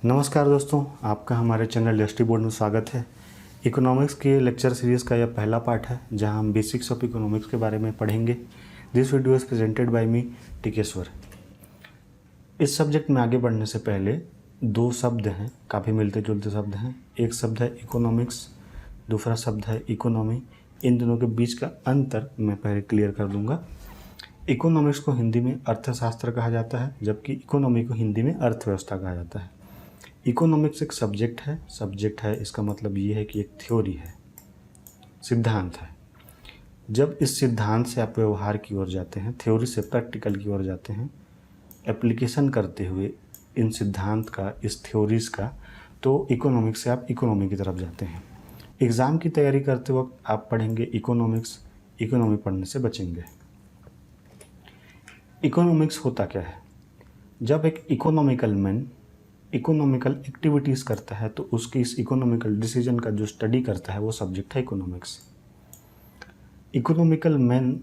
नमस्कार दोस्तों, आपका हमारे चैनल एसटी बोर्ड में स्वागत है। इकोनॉमिक्स के लेक्चर सीरीज़ का यह पहला पार्ट है जहां हम बेसिक्स ऑफ इकोनॉमिक्स के बारे में पढ़ेंगे। This video is presented by me Tikeshwar. इस सब्जेक्ट में आगे बढ़ने से पहले दो शब्द हैं, काफ़ी मिलते जुलते शब्द हैं। एक शब्द है इकोनॉमिक्स, दूसरा शब्द है इकोनॉमी। इन दोनों के बीच का अंतर मैं पहले क्लियर कर दूँगा। इकोनॉमिक्स को हिंदी में अर्थशास्त्र कहा जाता है, जबकि इकोनॉमी को हिंदी में अर्थव्यवस्था कहा जाता है। इकोनॉमिक्स एक सब्जेक्ट है, इसका मतलब ये है कि एक थ्योरी है, सिद्धांत है। जब इस सिद्धांत से आप व्यवहार की ओर जाते हैं, थ्योरी से प्रैक्टिकल की ओर जाते हैं, एप्लीकेशन करते हुए इन सिद्धांत का, इस थ्योरीज का, तो इकोनॉमिक्स से आप इकोनॉमी की तरफ जाते हैं। एग्ज़ाम की तैयारी करते वक्त आप पढ़ेंगे इकोनॉमिक्स, इकोनॉमी पढ़ने से बचेंगे। इकोनॉमिक्स होता क्या है? जब एक इकोनॉमिकल मैन इकोनॉमिकल एक्टिविटीज़ करता है तो उसकी इस इकोनॉमिकल डिसीजन का जो स्टडी करता है वो सब्जेक्ट है economics. Economical man,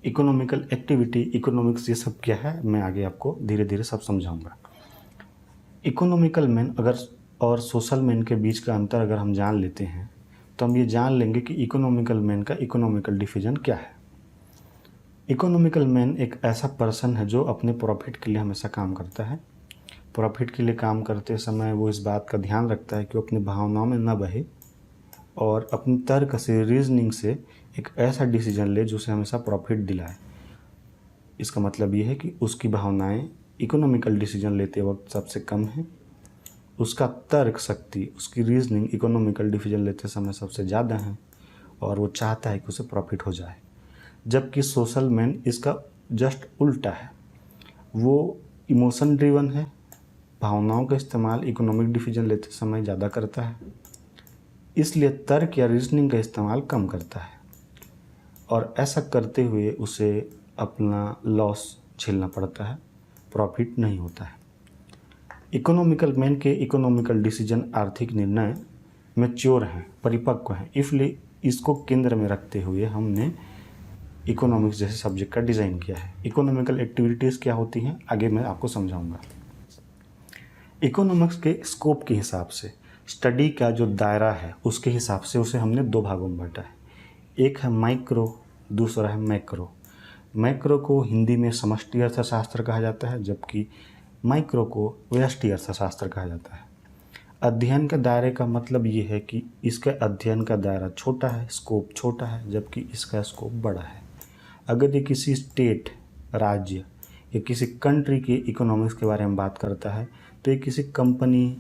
economical activity, economics, ये सब क्या है मैं आगे आपको धीरे धीरे सब समझाऊंगा। इकोनॉमिकल मैन अगर और सोशल मैन के बीच का अंतर अगर हम जान लेते हैं तो हम ये जान लेंगे कि इकोनॉमिकल मैन का इकोनॉमिकल डिसीजन क्या है। इकोनॉमिकल मैन एक ऐसा पर्सन है जो अपने प्रॉफिट के लिए हमेशा काम करता है। प्रॉफिट के लिए काम करते समय वो इस बात का ध्यान रखता है कि वो अपनी भावनाओं में न बहे और अपनी तर्क से, रीजनिंग से एक ऐसा डिसीजन ले जो उसे हमेशा प्रॉफिट दिलाए। इसका मतलब ये है कि उसकी भावनाएं इकोनॉमिकल डिसीजन लेते वक्त सबसे कम है, उसका तर्क शक्ति, उसकी रीजनिंग इकोनॉमिकल डिसीजन लेते समय सबसे ज़्यादा है और वो चाहता है कि उसे प्रॉफिट हो जाए। जबकि सोशल मैन इसका जस्ट उल्टा है, वो इमोशन ड्रिवन है, भावनाओं का इस्तेमाल इकोनॉमिक डिसीजन लेते समय ज़्यादा करता है, इसलिए तर्क या रीजनिंग का इस्तेमाल कम करता है और ऐसा करते हुए उसे अपना लॉस झेलना पड़ता है, प्रॉफिट नहीं होता है। इकोनॉमिकल मैन के इकोनॉमिकल डिसीजन, आर्थिक निर्णय मैच्योर हैं, परिपक्व हैं, इसलिए इसको केंद्र में रखते हुए हमने इकोनॉमिक्स जैसे सब्जेक्ट का डिज़ाइन किया है। इकोनॉमिकल एक्टिविटीज़ क्या होती हैं आगे मैं आपको समझाऊंगा। इकोनॉमिक्स के स्कोप के हिसाब से, स्टडी का जो दायरा है उसके हिसाब से उसे हमने दो भागों में बांटा है। एक है माइक्रो, दूसरा है मैक्रो। मैक्रो को हिंदी में समष्टि अर्थशास्त्र कहा जाता है, जबकि माइक्रो को व्यष्टि अर्थशास्त्र कहा जाता है। अध्ययन के दायरे का मतलब ये है कि इसका अध्ययन का दायरा छोटा है, स्कोप छोटा है, जबकि इसका स्कोप बड़ा है। अगर ये किसी स्टेट, राज्य या किसी कंट्री की इकोनॉमिक्स के बारे में बात करता है तो ये किसी कंपनी,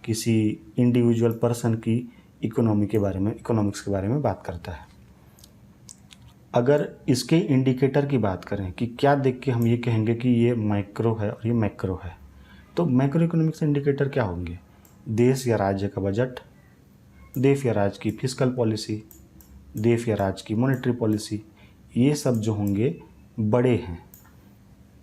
किसी इंडिविजुअल पर्सन की इकोनॉमिक्स के बारे में बात करता है। अगर इसके इंडिकेटर की बात करें कि क्या देख के हम ये कहेंगे कि ये माइक्रो है और ये मैक्रो है, तो मैक्रो इकोनॉमिक्स इंडिकेटर क्या होंगे? देश या राज्य का बजट, देश या राज्य की फिस्कल पॉलिसी, देश या राज्य की मॉनेटरी पॉलिसी, ये सब जो होंगे बड़े हैं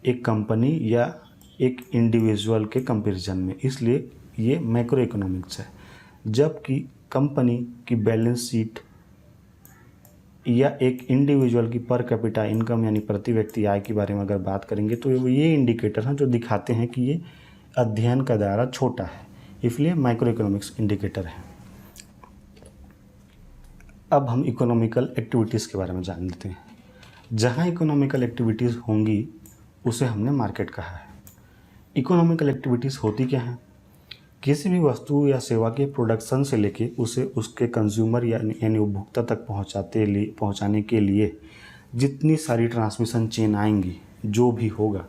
एक कंपनी या एक इंडिविजुअल के कंपैरिजन में, इसलिए ये मैक्रो इकोनॉमिक्स है। जबकि कंपनी की बैलेंस शीट या एक इंडिविजुअल की पर कैपिटा इनकम यानी प्रति व्यक्ति आय के बारे में अगर बात करेंगे तो ये इंडिकेटर हैं जो दिखाते हैं कि ये अध्ययन का दायरा छोटा है, इसलिए माइक्रो इकोनॉमिक्स इंडिकेटर है। अब हम इकोनॉमिकल एक्टिविटीज़ के बारे में जान लेते हैं। जहाँ इकोनॉमिकल एक्टिविटीज़ होंगी उसे हमने मार्केट कहा है। इकोनॉमिकल एक्टिविटीज़ होती क्या हैं? किसी भी वस्तु या सेवा के प्रोडक्शन से लेके उसे उसके कंज्यूमर यानी उपभोक्ता तक पहुंचाने के लिए जितनी सारी ट्रांसमिशन चेन आएंगी, जो भी होगा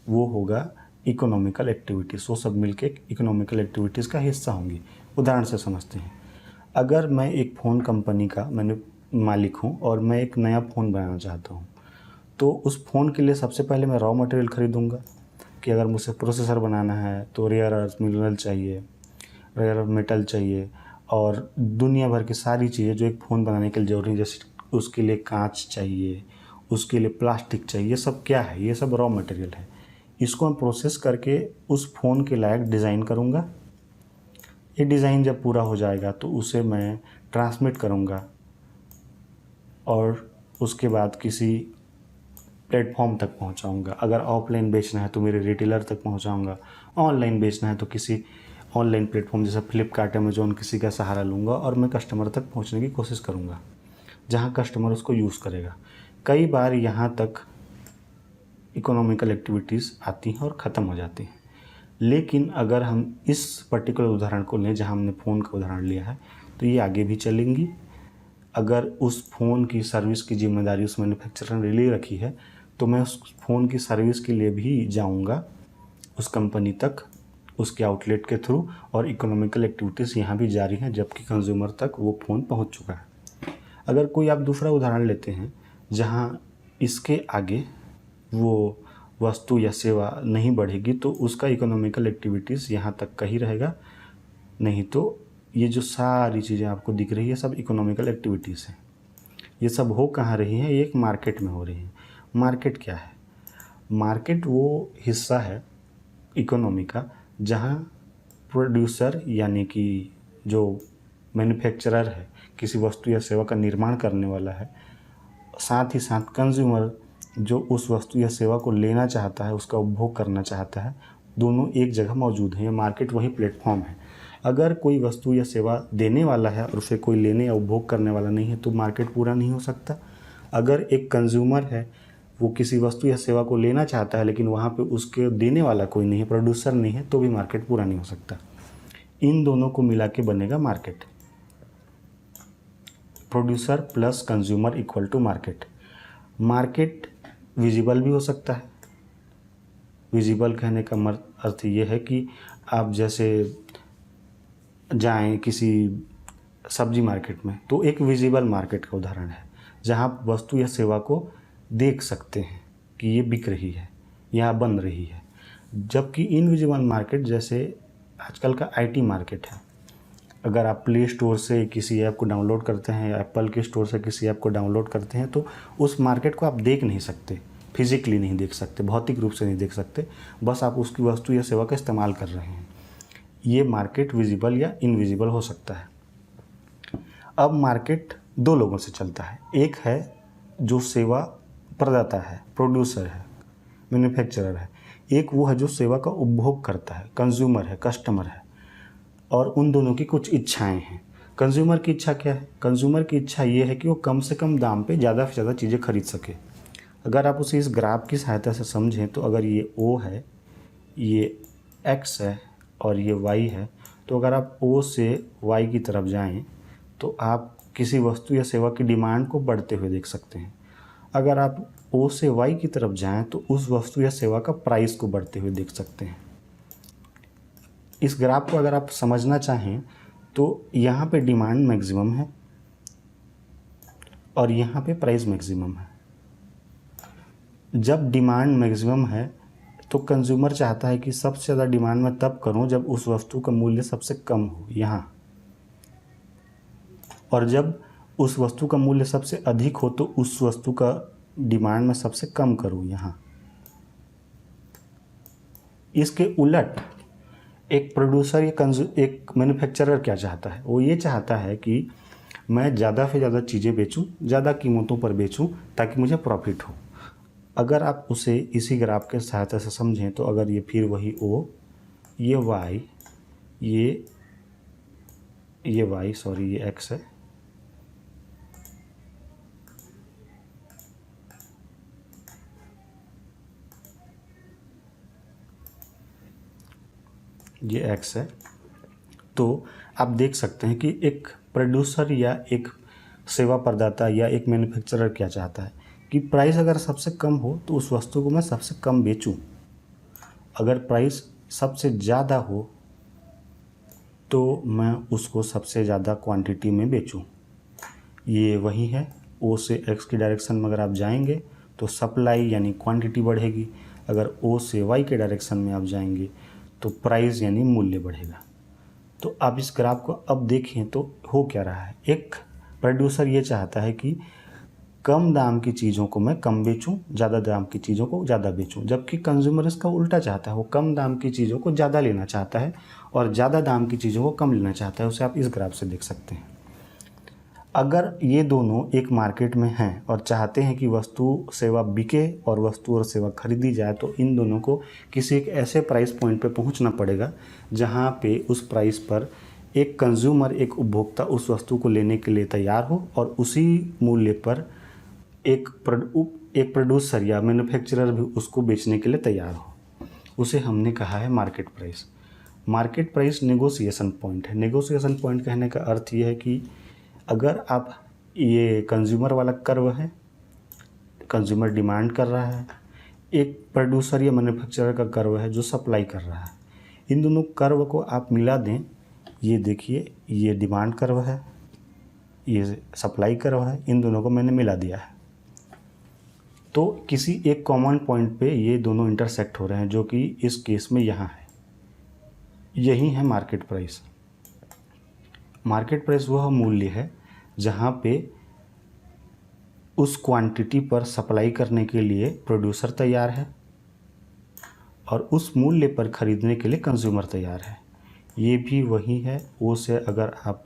वो होगा इकोनॉमिकल एक्टिविटीज़। वो सब मिलके इकोनॉमिकल एक्टिविटीज़ का हिस्सा होंगी। उदाहरण से समझते हैं, अगर मैं एक फ़ोन कंपनी का मालिक हूँ और मैं एक नया फ़ोन बनाना चाहता हूँ, तो उस फ़ोन के लिए सबसे पहले मैं रॉ मटेरियल ख़रीदूँगा कि अगर मुझे प्रोसेसर बनाना है तो रेयर अर्थ मिनरल चाहिए, रेयर अर्थ मेटल चाहिए और दुनिया भर की सारी चीज़ें जो एक फ़ोन बनाने के लिए ज़रूरी है, जैसे उसके लिए कांच चाहिए, उसके लिए प्लास्टिक चाहिए। ये सब क्या है? ये सब रॉ मटेरियल है। इसको मैं प्रोसेस करके उस फ़ोन के लायक डिज़ाइन करूँगा। ये डिज़ाइन जब पूरा हो जाएगा तो उसे मैं ट्रांसमिट करूँगा और उसके बाद किसी प्लेटफॉर्म तक पहुंचाऊंगा। अगर ऑफलाइन बेचना है तो मेरे रिटेलर तक पहुंचाऊंगा, ऑनलाइन बेचना है तो किसी ऑनलाइन प्लेटफॉर्म जैसे फ्लिपकार्ट, अमेजोन, किसी का सहारा लूँगा और मैं कस्टमर तक पहुँचने की कोशिश करूँगा, जहाँ कस्टमर उसको यूज़ करेगा। कई बार यहाँ तक इकोनॉमिकल एक्टिविटीज़ आती हैं और ख़त्म हो जाती हैं। लेकिन अगर हम इस पर्टिकुलर उदाहरण को लें, जहाँ हमने फ़ोन का उदाहरण लिया है, तो ये आगे भी चलेंगी। अगर उस फ़ोन की सर्विस की जिम्मेदारी उस मैन्युफैक्चरर ने ले रखी है, तो मैं उस फ़ोन की सर्विस के लिए भी जाऊंगा उस कंपनी तक, उसके आउटलेट के थ्रू, और इकोनॉमिकल एक्टिविटीज़ यहाँ भी जारी हैं जबकि कंज्यूमर तक वो फ़ोन पहुँच चुका है। अगर कोई आप दूसरा उदाहरण लेते हैं जहाँ इसके आगे वो वस्तु या सेवा नहीं बढ़ेगी, तो उसका इकोनॉमिकल एक्टिविटीज़ यहाँ तक का ही रहेगा। नहीं तो ये जो सारी चीज़ें आपको दिख रही है सब इकोनॉमिकल एक्टिविटीज़ हैं। ये सब हो कहाँ रही हैं? ये एक मार्केट में हो रही हैं। मार्केट क्या है? मार्केट वो हिस्सा है इकोनॉमी का जहाँ प्रोड्यूसर यानी कि जो मैन्युफैक्चरर है, किसी वस्तु या सेवा का निर्माण करने वाला है, साथ ही साथ कंज्यूमर जो उस वस्तु या सेवा को लेना चाहता है, उसका उपभोग करना चाहता है, दोनों एक जगह मौजूद हैं। ये मार्केट वही प्लेटफॉर्म है। अगर कोई वस्तु या सेवा देने वाला है और उसे कोई लेने या उपभोग करने वाला नहीं है, तो मार्केट पूरा नहीं हो सकता। अगर एक कंज्यूमर है, वो किसी वस्तु या सेवा को लेना चाहता है लेकिन वहाँ पे उसके देने वाला कोई नहीं है, प्रोड्यूसर नहीं है, तो भी मार्केट पूरा नहीं हो सकता। इन दोनों को मिला के बनेगा market. Producer plus consumer equal to market. Market visible भी हो सकता है। विजिबल कहने का अर्थ ये है कि आप जैसे जाएं किसी सब्जी मार्केट में, तो एक विजिबल मार्केट का उदाहरण है जहां आप वस्तु या सेवा को देख सकते हैं कि ये बिक रही है, यहाँ बन रही है। जबकि इनविजिबल मार्केट जैसे आजकल का आईटी मार्केट है, अगर आप प्ले स्टोर से किसी ऐप को डाउनलोड करते हैं या एप्पल के स्टोर से किसी ऐप को डाउनलोड करते हैं, तो उस मार्केट को आप देख नहीं सकते, फिजिकली नहीं देख सकते, भौतिक रूप से नहीं देख सकते, बस आप उसकी वस्तु या सेवा का इस्तेमाल कर रहे हैं। ये मार्केट विजिबल या इनविजिबल हो सकता है। अब मार्केट दो लोगों से चलता है। एक है जो सेवा प्रदाता है, प्रोड्यूसर है, मैन्युफैक्चरर है। एक वो है जो सेवा का उपभोग करता है, कंज्यूमर है, कस्टमर है। और उन दोनों की कुछ इच्छाएं हैं। कंज्यूमर की इच्छा क्या है? कंज्यूमर की इच्छा ये है कि वो कम से कम दाम पे ज़्यादा से ज़्यादा चीज़ें खरीद सके। अगर आप उसे इस ग्राफ की सहायता से समझें, तो अगर ये O है, ये X है और ये Y है, तो अगर आप O से Y की तरफ जाएं तो आप किसी वस्तु या सेवा की डिमांड को बढ़ते हुए देख सकते हैं। अगर आप O से Y की तरफ जाएं तो उस वस्तु या सेवा का प्राइस को बढ़ते हुए देख सकते हैं। इस ग्राफ को अगर आप समझना चाहें तो यहाँ पे डिमांड मैक्सिमम है और यहाँ पे प्राइस मैक्सिमम है। जब डिमांड मैक्सिमम है तो कंज्यूमर चाहता है कि सबसे ज़्यादा डिमांड मैं तब करूं जब उस वस्तु का मूल्य सबसे कम हो यहाँ, और जब उस वस्तु का मूल्य सबसे अधिक हो तो उस वस्तु का डिमांड मैं सबसे कम करूं यहाँ। इसके उलट एक प्रोड्यूसर या एक मैन्युफैक्चरर क्या चाहता है? वो ये चाहता है कि मैं ज़्यादा से ज़्यादा चीज़ें बेचूं, ज़्यादा कीमतों पर बेचूं ताकि मुझे प्रॉफिट हो। अगर आप उसे इसी ग्राफ के सहायता से समझें तो अगर ये फिर वही O, ये Y, ये Y सॉरी ये X है, ये X है, तो आप देख सकते हैं कि एक प्रोड्यूसर या एक सेवा प्रदाता या एक मैन्युफैक्चरर क्या चाहता है कि प्राइस अगर सबसे कम हो तो उस वस्तु को मैं सबसे कम बेचूं। अगर प्राइस सबसे ज़्यादा हो तो मैं उसको सबसे ज़्यादा क्वांटिटी में बेचूं। ये वही है। O से X की डायरेक्शन में अगर आप जाएंगे तो सप्लाई यानी क्वांटिटी बढ़ेगी। अगर O से Y के डायरेक्शन में आप जाएंगे तो प्राइस यानी मूल्य बढ़ेगा। तो आप इस ग्राफ को अब देखें तो हो क्या रहा है। एक प्रोड्यूसर ये चाहता है कि कम दाम की चीज़ों को मैं कम बेचूं, ज़्यादा दाम की चीज़ों को ज़्यादा बेचूं, जबकि कंज्यूमर इसका उल्टा चाहता है। वो कम दाम की चीज़ों को ज़्यादा लेना चाहता है और ज़्यादा दाम की चीज़ों को कम लेना चाहता है। उसे आप इस ग्राफ से देख सकते हैं। अगर ये दोनों एक मार्केट में हैं और चाहते हैं कि वस्तु सेवा बिके और वस्तु और सेवा खरीदी जाए, तो इन दोनों को किसी एक ऐसे प्राइस पॉइंट पे पहुंचना पड़ेगा जहां पे उस प्राइस पर एक कंज्यूमर, एक उपभोक्ता उस वस्तु को लेने के लिए तैयार हो और उसी मूल्य पर एक प्रोड्यूसर या मैन्युफैक्चरर भी उसको बेचने के लिए तैयार हो। उसे हमने कहा है market price. Market price negotiation point है। नेगोशिएशन पॉइंट कहने का अर्थ ये है कि अगर आप, ये कंज्यूमर वाला कर्व है, कंज्यूमर डिमांड कर रहा है, एक प्रोड्यूसर या मैन्युफैक्चरर का कर्व है जो सप्लाई कर रहा है। इन दोनों कर्व को आप मिला दें, ये देखिए, ये डिमांड कर्व है, ये सप्लाई कर्व है, इन दोनों को मैंने मिला दिया है। तो किसी एक कॉमन पॉइंट पे ये दोनों इंटरसेक्ट हो रहे हैं, जो कि इस केस में यहाँ है। यही है मार्केट प्राइस। मार्केट प्राइस वह मूल्य है जहाँ पे उस क्वांटिटी पर सप्लाई करने के लिए प्रोड्यूसर तैयार है और उस मूल्य पर खरीदने के लिए कंज्यूमर तैयार है। ये भी वही है। ओ से अगर आप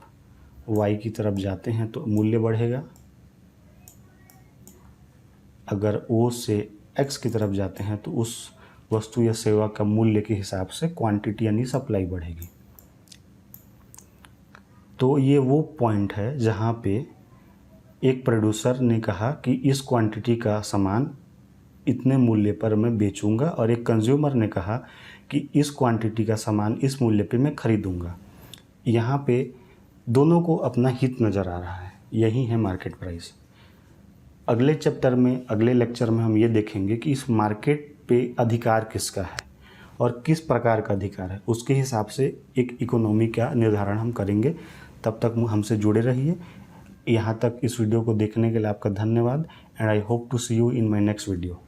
वाई की तरफ जाते हैं तो मूल्य बढ़ेगा, अगर ओ से एक्स की तरफ जाते हैं तो उस वस्तु या सेवा का मूल्य के हिसाब से क्वांटिटी यानी सप्लाई बढ़ेगी। तो ये वो पॉइंट है जहाँ पे एक प्रोड्यूसर ने कहा कि इस क्वांटिटी का सामान इतने मूल्य पर मैं बेचूंगा और एक कंज्यूमर ने कहा कि इस क्वांटिटी का सामान इस मूल्य पे मैं खरीदूंगा। यहाँ पे दोनों को अपना हित नज़र आ रहा है। यही है मार्केट प्राइस। अगले चैप्टर में, अगले लेक्चर में हम ये देखेंगे कि इस मार्केट पे अधिकार किसका है और किस प्रकार का अधिकार है। उसके हिसाब से एक इकोनॉमी का निर्धारण हम करेंगे। तब तक हमसे जुड़े रहिए। यहाँ तक इस वीडियो को देखने के लिए आपका धन्यवाद and I hope to see you in my next video.